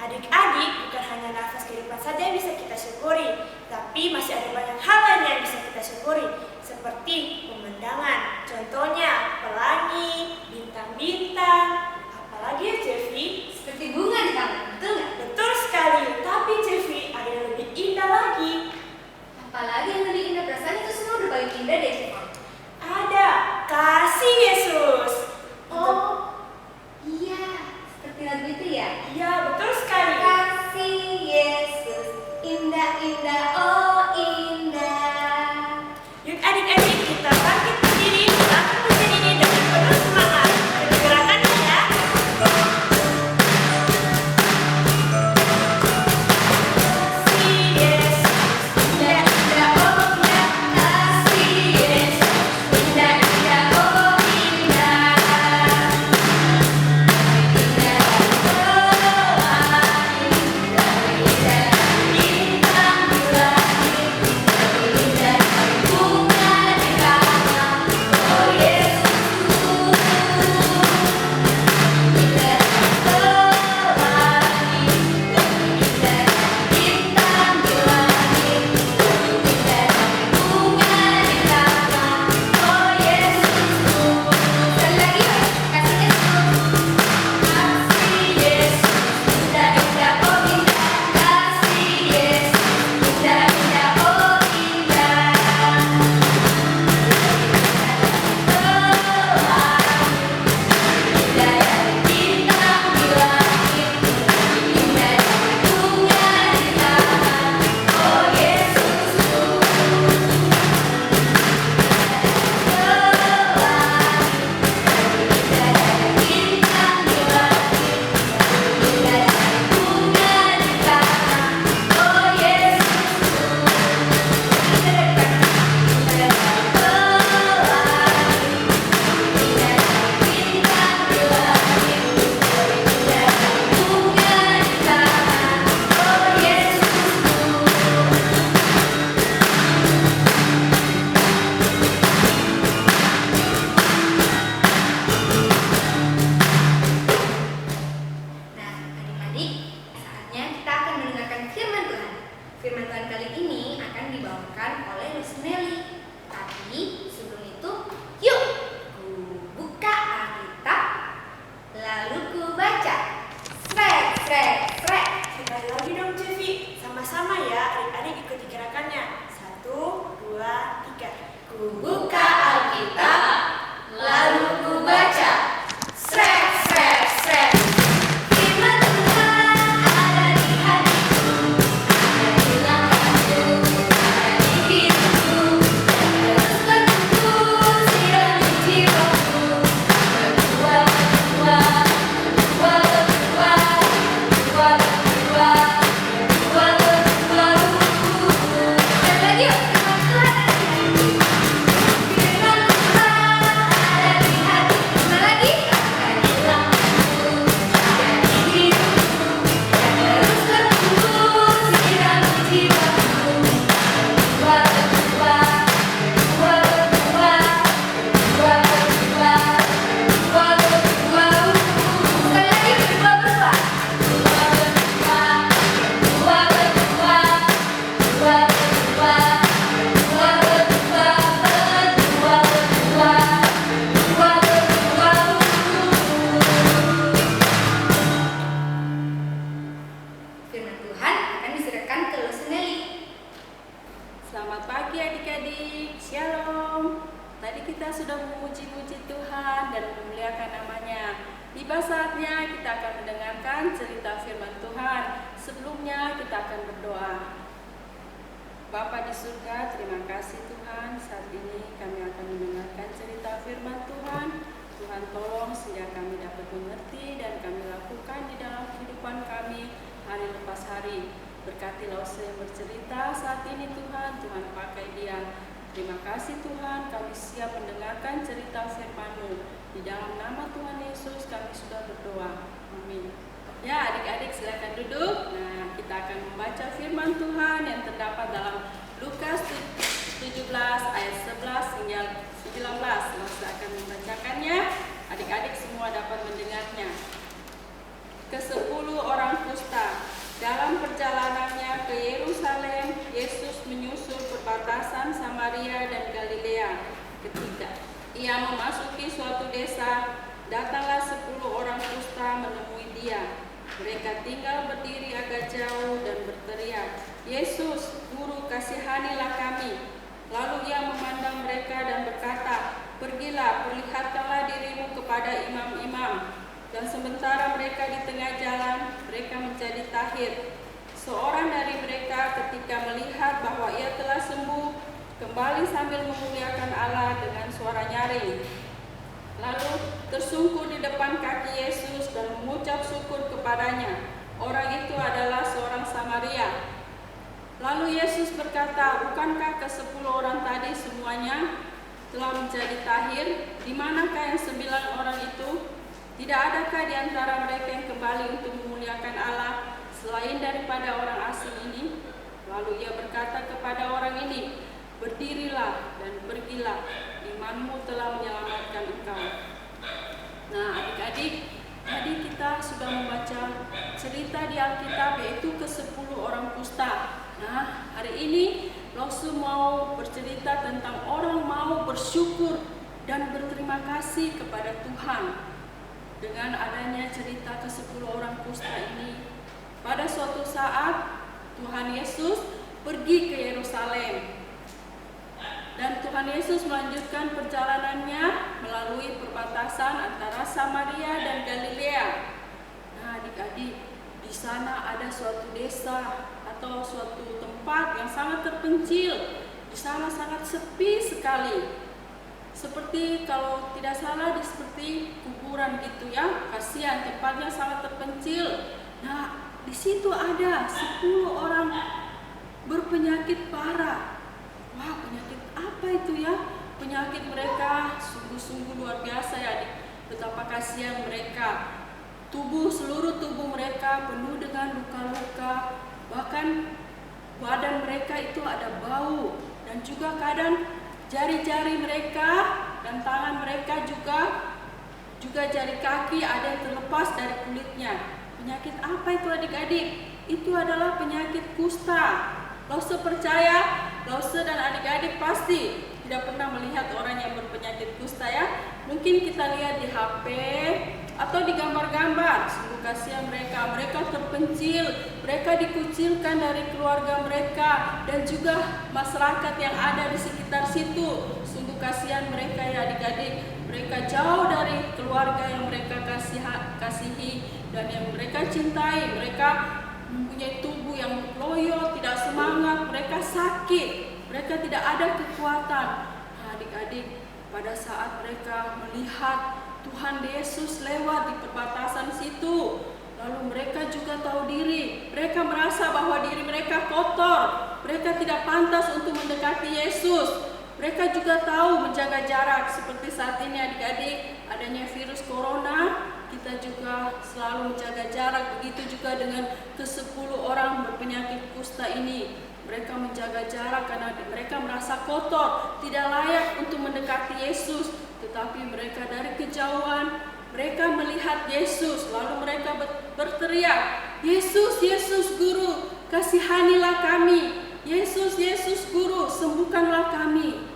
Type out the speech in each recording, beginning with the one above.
Adik-adik, bukan hanya nafas kehidupan saja yang bisa kita syukuri, tapi masih ada banyak hal lain yang bisa kita syukuri, seperti pemandangan. Contohnya, pelangi, bintang-bintang, apalagi ya Cevi? Seperti bunga di taman, betul nggak? Betul sekali, tapi Cevi ada yang lebih indah lagi. Apalagi yang lebih indah, perasaan itu semua udah paling indah deh, Cevi. Ada kasih Yesus. Oh, iya, seperti lagu itu ya? Iya, betul sekali. Kasih Yesus, indah-indah, oh indah. Yuk adik-adik, kita bangkit berdiri, lakukan pujian ini dengan penuh semangat. Gerakannya ya. Kasih Yesus, Indah-indah, oh indah, kasih Yesus, indah-indah, oh indah. Indah, oh langit, indah, bintang di langit, indah, bunga di taman, oh Yesus. Indah, oh langit, indah, bintang di langit, indah, bunga di taman, oh Yesusku. Sekali lagi yuk, kasih Yesus, indah-indah, oh indah, kasih Yesus, indah-indah, oh indah. Indah bintang di langit, indah bunga di taman, oh Yesusku. Indah bintang di langit, indah bunga di taman, oh Yesusku. Nah, adik-adik, saatnya kita akan mendengarkan firman Tuhan. Firman Tuhan kali ini akan dibawakan oleh Rosemary. Tapi sebelum itu, yuk ku buka Alkitab, lalu ku baca. Srek, srek, srek. Sekali lagi dong Cevi, sama-sama ya adik-adik ikuti gerakannya. 1, 2, 3. Ku buka Alkitab, lalu ku baca. Srek, srek, srek. Firman Tuhan ada di hatiku, ada di langkahku, ada di hidupku, terus bertumbuh sirami jiwaku, berbuah, berbuah, berbuah, berbuah, berbuah, berbuah, berbuah, berbuah. Sekali lagi yuk, firman Tuhan ada di hatiku. Firman Tuhan ada di hatiku. Kembali lagi, ada di langkahku, ada di hidupku, terus bertumbuh sirami jiwaku, berbuah, berbuah, berbuah, berbuah, berbuah, berbuah, berbuah, berbuah. Sekali lagi, berbuah, berbuah, berbuah, berbuah, berbuah, berbuah, berbuah, berbuah, berbuah, berbuah, berbuah, berbuah, berbuah, Firman Tuhan akan diserahkan ke Rosemary. Selamat pagi adik-adik, Shalom. Tadi kita sudah memuji-puji Tuhan dan memuliakan namanya. Tiba saatnya kita akan mendengarkan cerita firman Tuhan. Sebelumnya kita akan berdoa. Bapa di surga, terima kasih Tuhan. Saat ini kami akan mendengarkan cerita firman Tuhan. Tuhan tolong sehingga kami dapat mengerti dan kami lakukan di dalam kehidupan kami hari lepas hari. Berkati Lause yang bercerita saat ini Tuhan, Tuhan pakai dia. Terima kasih Tuhan, kami siap mendengarkan cerita firman-Mu. Di dalam nama Tuhan Yesus kami sudah berdoa. Amin. Ya adik-adik silakan duduk. Nah kita akan membaca firman Tuhan yang terdapat dalam Lukas 17 ayat 11 hingga 19. Lause akan membacakannya. Adik-adik semua dapat mendengarnya. Ke-10 orang kusta. Samaria dan Galilea. Ketiga, ia memasuki suatu desa. Datanglah 10 orang kusta menemui dia. Mereka tinggal berdiri agak jauh dan berteriak, "Yesus, Guru, kasihanilah kami." Lalu ia memandang mereka dan berkata, "Pergilah, perlihatkanlah dirimu kepada imam-imam." Dan sementara mereka di tengah jalan, mereka menjadi tahir. Seorang dari mereka ketika melihat bahwa ia telah sembuh, kembali sambil memuliakan Allah dengan suara nyaring. Lalu tersungkur di depan kaki Yesus dan mengucap syukur kepadanya. Orang itu adalah seorang Samaria. Lalu Yesus berkata, "Bukankah ke-10 orang tadi semuanya telah menjadi tahir? Di manakah yang 9 orang itu? Tidak adakah di antara mereka yang kembali untuk memuliakan Allah selain daripada orang asing ini?" Lalu ia berkata kepada orang ini, "Berdirilah dan pergilah, imanmu telah menyelamatkan engkau." Nah, adik-adik, tadi kita sudah membaca cerita di Alkitab, yaitu ke-10 orang kusta. Nah, hari ini Losu mau bercerita tentang orang mau bersyukur dan berterima kasih kepada Tuhan. Dengan adanya cerita ke-10 orang kusta ini, pada suatu saat Tuhan Yesus pergi ke Yerusalem. Dan Tuhan Yesus melanjutkan perjalanannya melalui perbatasan antara Samaria dan Galilea. Nah, adik-adik, di sana ada suatu desa atau suatu tempat yang sangat terpencil. Di sana sangat sepi sekali. Seperti kalau tidak salah seperti kuburan gitu ya. Kasihan, tempatnya sangat terpencil. Nah, di situ ada 10 orang berpenyakit parah. Wah, penyakit apa itu ya? Penyakit mereka sungguh-sungguh luar biasa ya. Betapa kasihan mereka. Seluruh tubuh mereka penuh dengan luka-luka. Bahkan badan mereka itu ada bau. Dan juga kadang jari-jari mereka dan tangan mereka juga jari kaki ada yang terlepas dari kulitnya. Penyakit apa itu adik-adik? Itu adalah penyakit kusta. Lose percaya, Lose dan adik-adik pasti tidak pernah melihat orang yang berpenyakit kusta ya. Mungkin kita lihat di HP atau di gambar-gambar. Sungguh kasihan mereka terpencil, mereka dikucilkan dari keluarga mereka dan juga masyarakat yang ada di sekitar situ. Sungguh kasihan mereka ya adik-adik. Mereka jauh dari keluarga yang mereka kasihi dan yang mereka cintai. Mereka mempunyai tubuh yang loyo, tidak semangat, mereka sakit, mereka tidak ada kekuatan. Nah, adik-adik, pada saat mereka melihat Tuhan Yesus lewat di perbatasan situ, lalu mereka juga tahu diri, mereka merasa bahwa diri mereka kotor, mereka tidak pantas untuk mendekati Yesus. Mereka juga tahu menjaga jarak. Seperti saat ini adik-adik, adanya virus corona, kita juga selalu menjaga jarak. Begitu juga dengan ke-10 orang berpenyakit kusta ini. Mereka menjaga jarak karena mereka merasa kotor, tidak layak untuk mendekati Yesus. Tetapi mereka dari kejauhan, mereka melihat Yesus, lalu mereka berteriak, "Yesus, Yesus Guru, kasihanilah kami. Yesus, Yesus Guru, sembuhkanlah kami."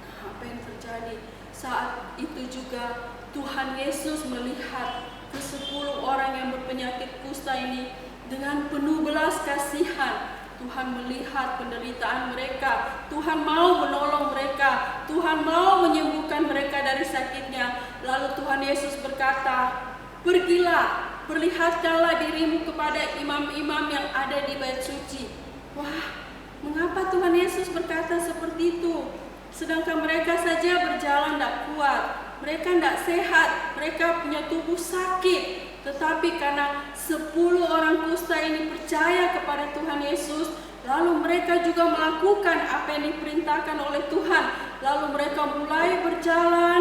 Nah, apa yang terjadi? Saat itu juga Tuhan Yesus melihat ke-10 orang yang berpenyakit kusta ini dengan penuh belas kasihan. Tuhan melihat penderitaan mereka. Tuhan mau menolong mereka. Tuhan mau menyembuhkan mereka dari sakitnya. Lalu Tuhan Yesus berkata, "Pergilah, perlihatkanlah dirimu kepada imam-imam yang ada di bait suci." Wah, mengapa Tuhan Yesus berkata seperti itu? Sedangkan mereka saja berjalan tidak kuat. Mereka tidak sehat, mereka punya tubuh sakit. Tetapi karena 10 orang kusta ini percaya kepada Tuhan Yesus, lalu mereka juga melakukan apa yang diperintahkan oleh Tuhan. Lalu mereka mulai berjalan.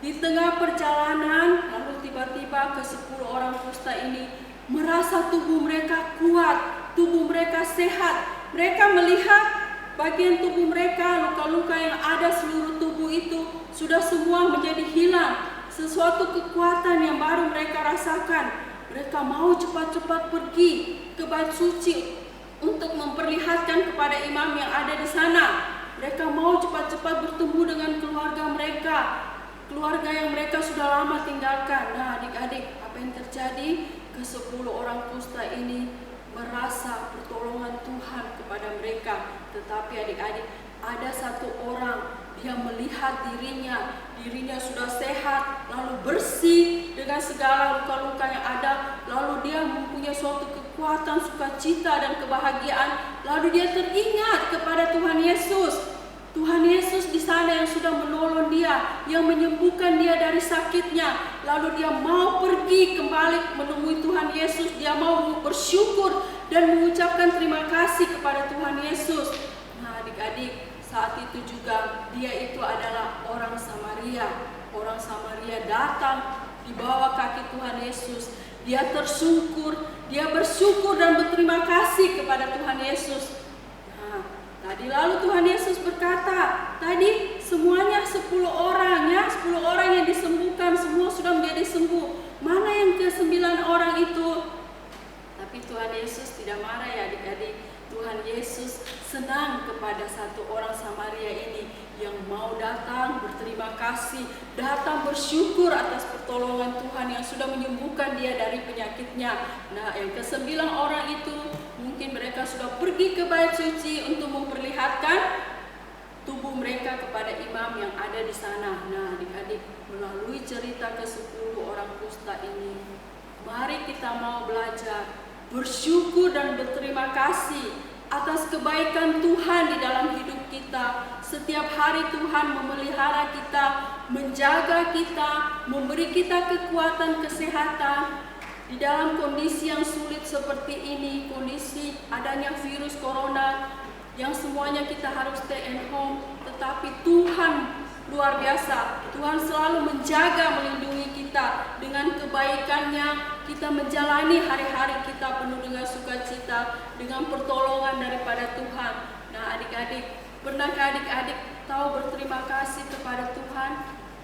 Di tengah perjalanan, lalu tiba-tiba ke-10 orang kusta ini merasa tubuh mereka kuat, tubuh mereka sehat. Mereka melihat bagian tubuh mereka, luka-luka yang ada seluruh tubuh itu sudah semua menjadi hilang. Sesuatu kekuatan yang baru mereka rasakan. Mereka mau cepat-cepat pergi ke bait suci untuk memperlihatkan kepada imam yang ada di sana. Mereka mau cepat-cepat bertemu dengan keluarga mereka, keluarga yang mereka sudah lama tinggalkan. Nah, adik-adik, apa yang terjadi? Ke-10 orang kusta ini merasa pertolongan Tuhan kepada mereka. Tetapi adik-adik, ada satu orang, dia melihat dirinya sudah sehat, lalu bersih dengan segala luka-luka yang ada, lalu dia mempunyai suatu kekuatan, sukacita dan kebahagiaan, lalu dia teringat kepada Tuhan Yesus. Tuhan Yesus di sana yang sudah menolong dia, yang menyembuhkan dia dari sakitnya, lalu dia mau pergi kembali menemui Tuhan Yesus, dia mau bersyukur dan mengucapkan terima kasih kepada Tuhan Yesus. Nah, adik-adik, saat itu juga dia itu adalah orang Samaria. Orang Samaria datang di bawah kaki Tuhan Yesus. Dia tersungkur, dia bersyukur dan berterima kasih kepada Tuhan Yesus. Nah, tadi lalu Tuhan Yesus berkata, tadi semuanya 10 orang ya, 10 orang yang disembuhkan, semua sudah menjadi sembuh. Mana yang ke-9 orang itu? Tapi Tuhan Yesus tidak marah ya adik-adik. Tuhan Yesus senang kepada satu orang Samaria ini yang mau datang berterima kasih, datang bersyukur atas pertolongan Tuhan yang sudah menyembuhkan dia dari penyakitnya. Nah, yang ke-9 orang itu mungkin mereka sudah pergi ke bait suci untuk memperlihatkan tubuh mereka kepada imam yang ada di sana. Nah, adik-adik, melalui cerita ke-10 orang kusta ini, mari kita mau belajar bersyukur dan berterima kasih atas kebaikan Tuhan di dalam hidup kita. Setiap hari Tuhan memelihara kita, menjaga kita, memberi kita kekuatan, kesehatan. Di dalam kondisi yang sulit seperti ini, kondisi adanya virus corona, yang semuanya kita harus stay at home, tetapi Tuhan luar biasa. Tuhan selalu menjaga, melindungi kita dengan kebaikannya. Kita menjalani hari-hari kita penuh dengan sukacita, dengan pertolongan daripada Tuhan. Nah, adik-adik, pernahkah adik-adik tahu berterima kasih kepada Tuhan?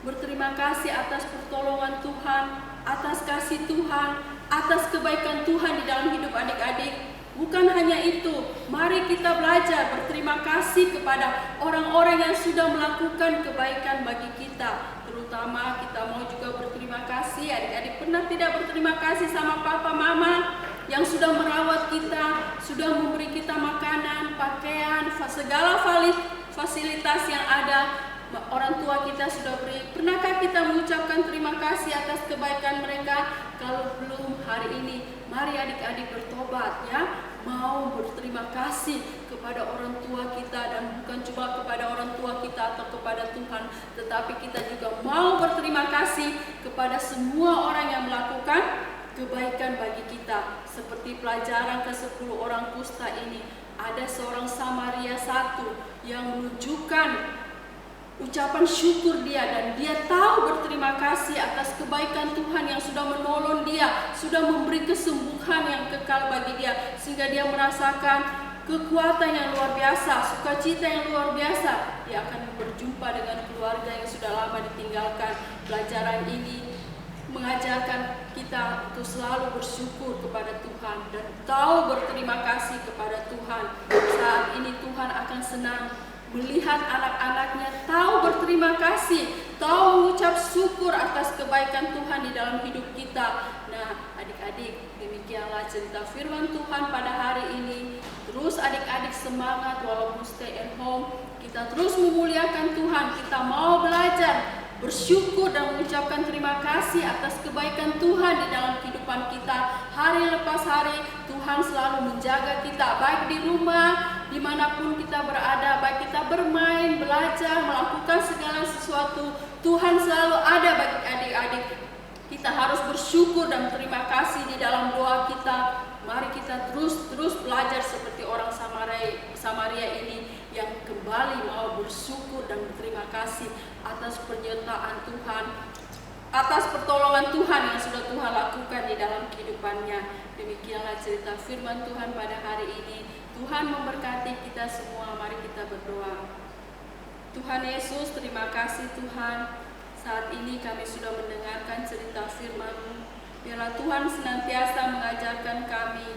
Berterima kasih atas pertolongan Tuhan, atas kasih Tuhan, atas kebaikan Tuhan di dalam hidup adik-adik. Bukan hanya itu, mari kita belajar berterima kasih kepada orang-orang yang sudah melakukan kebaikan bagi kita. Terutama kita mau juga berterima kasih, adik-adik pernah tidak berterima kasih sama papa mama yang sudah merawat kita, sudah memberi kita makanan, pakaian, segala fasilitas yang ada. Orang tua kita sudah beri. Pernahkah kita mengucapkan terima kasih atas kebaikan mereka? Kalau belum, hari ini mari adik-adik bertobat ya, mau berterima kasih kepada orang tua kita, dan bukan cuma kepada orang tua kita atau kepada Tuhan, tetapi kita juga mau berterima kasih kepada semua orang yang melakukan kebaikan bagi kita. Seperti pelajaran ke-10 orang kusta ini, ada seorang Samaria satu yang menunjukkan ucapan syukur dia, dan dia tahu berterima kasih atas kebaikan Tuhan yang sudah menolong dia, sudah memberi kesembuhan yang kekal bagi dia, sehingga dia merasakan kekuatan yang luar biasa, sukacita yang luar biasa. Dia akan berjumpa dengan keluarga yang sudah lama ditinggalkan. Pelajaran ini mengajarkan kita untuk selalu bersyukur kepada Tuhan dan tahu berterima kasih kepada Tuhan. Saat ini Tuhan akan senang melihat anak-anaknya tahu berterima kasih, tahu mengucap syukur atas kebaikan Tuhan di dalam hidup kita. Nah, adik-adik, demikianlah cerita firman Tuhan pada hari ini. Terus adik-adik semangat walaupun stay at home. Kita terus memuliakan Tuhan. Kita mau belajar bersyukur dan mengucapkan terima kasih atas kebaikan Tuhan di dalam kehidupan kita. Hari lepas hari Tuhan selalu menjaga kita, baik di rumah, dimanapun kita berada, baik kita bermain, belajar, melakukan segala sesuatu, Tuhan selalu ada bagi adik-adik. Kita harus bersyukur dan terima kasih di dalam doa kita. Mari kita terus belajar seperti orang Samaria ini yang kembali mau bersyukur dan berterima kasih atas penyertaan Tuhan, atas pertolongan Tuhan yang sudah Tuhan lakukan di dalam kehidupannya. Demikianlah cerita firman Tuhan pada hari ini. Tuhan memberkati kita semua. Mari kita berdoa. Tuhan Yesus, terima kasih Tuhan. Saat ini kami sudah mendengarkan cerita firman-Mu. Biarlah Tuhan senantiasa mengajarkan kami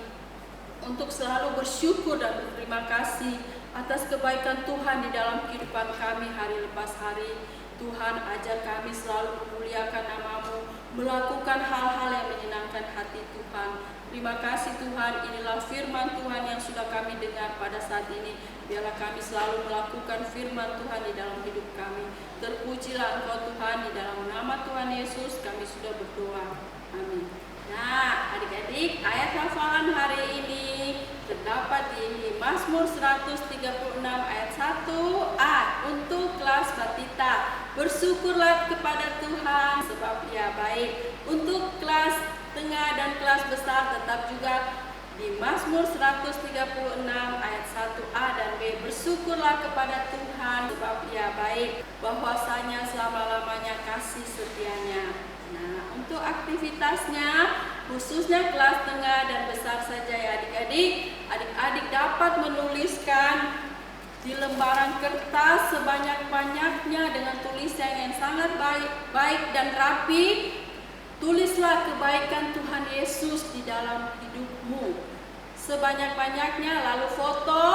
untuk selalu bersyukur dan berterima kasih atas kebaikan Tuhan di dalam kehidupan kami hari lepas hari. Tuhan, ajar kami selalu memuliakan nama-Mu, melakukan hal-hal yang menyenangkan hati Tuhan. Terima kasih Tuhan, inilah firman Tuhan yang sudah kami dengar pada saat ini. Biarlah kami selalu melakukan firman Tuhan di dalam hidup kami. Terpujilah Engkau Tuhan, di dalam nama Tuhan Yesus kami sudah berdoa. Amin. Nah, adik-adik, ayat hafalan hari ini terdapat di Mazmur 136 ayat 1a untuk kelas Batita. Bersyukurlah kepada Tuhan sebab Ia baik. Untuk kelas tengah dan kelas besar tetap juga di Mazmur 136 ayat 1a dan b. Bersyukurlah kepada Tuhan sebab Ia baik, bahwasanya selama-lamanya kasih setianya. Nah, untuk aktivitasnya khususnya kelas tengah dan besar saja ya adik-adik. Adik-adik dapat menuliskan di lembaran kertas sebanyak-banyaknya dengan tulisan yang sangat baik dan rapi. Tulislah kebaikan Tuhan Yesus di dalam hidupmu sebanyak-banyaknya, lalu foto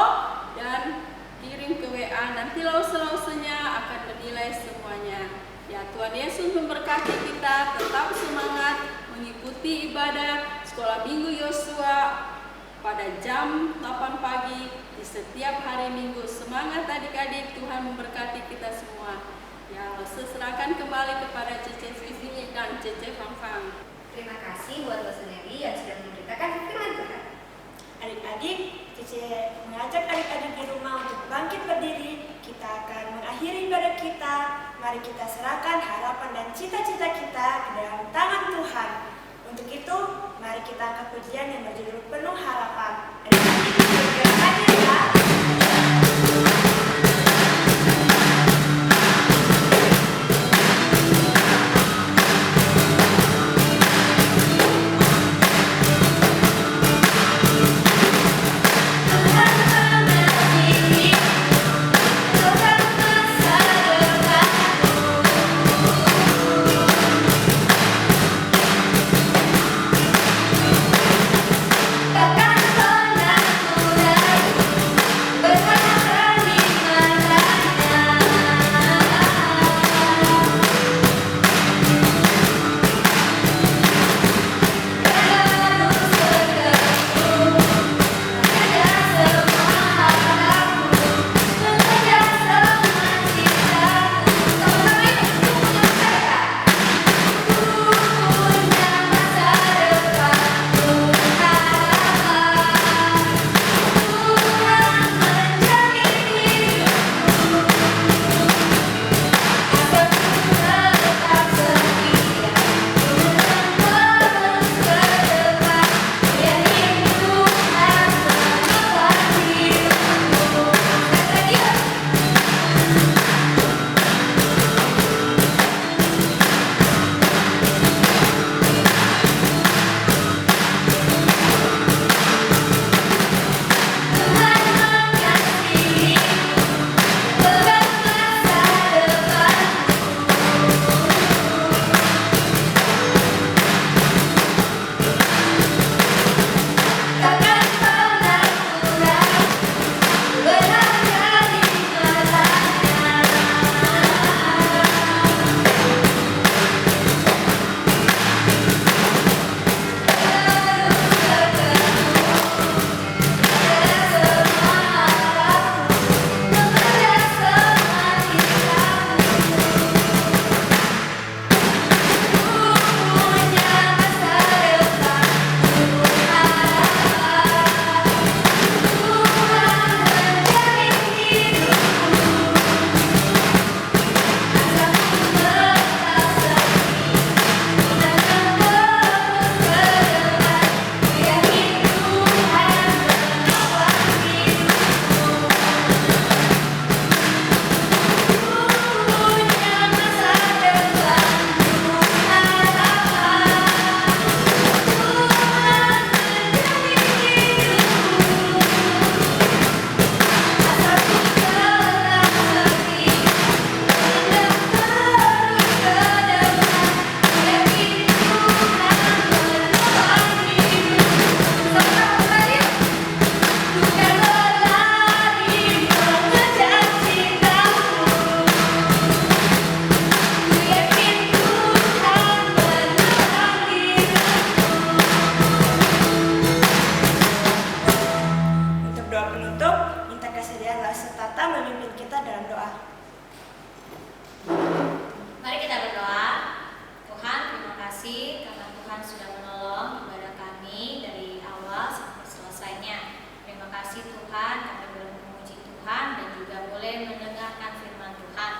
dan kirim ke WA. Nanti lause-lausenya akan menilai semuanya. Ya, Tuhan Yesus memberkati kita, tetap semangat mengikuti ibadah sekolah minggu Yosua pada jam 8 pagi di setiap hari Minggu. Semangat adik-adik, Tuhan memberkati kita semua. Ya, serahkan kembali kepada Cece Vivi dan Cece Fang. Terima kasih buat Loh Suneli yang sudah memberitakan firman Tuhan. Adik-adik, Cece mengajak adik-adik di rumah untuk bangkit berdiri. Kita akan mengakhiri ibadah kita. Mari kita serahkan harapan dan cita-cita kita ke dalam tangan Tuhan. Untuk itu, mari kita angkat pujian yang berjudul Penuh Harapan. Adik-adik, bergerak ya. Takkan pernah ku ragu. memimpin kita dalam doa. Mari kita berdoa. Tuhan, terima kasih karena Tuhan sudah menolong ibadah kami dari awal sampai selesainya. Terima kasih Tuhan, kami boleh memuji Tuhan dan juga boleh mendengarkan firman Tuhan.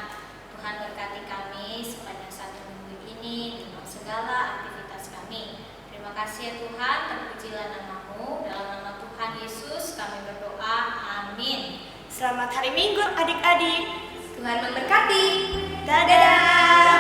Tuhan berkati kami sepanjang satu minggu ini dalam segala aktivitas kami. Terima kasih ya Tuhan, terpujilah nama-Mu. Dalam nama Tuhan Yesus kami berdoa. Amin. Selamat hari Minggu adik-adik. Tuhan memberkati. Dadah.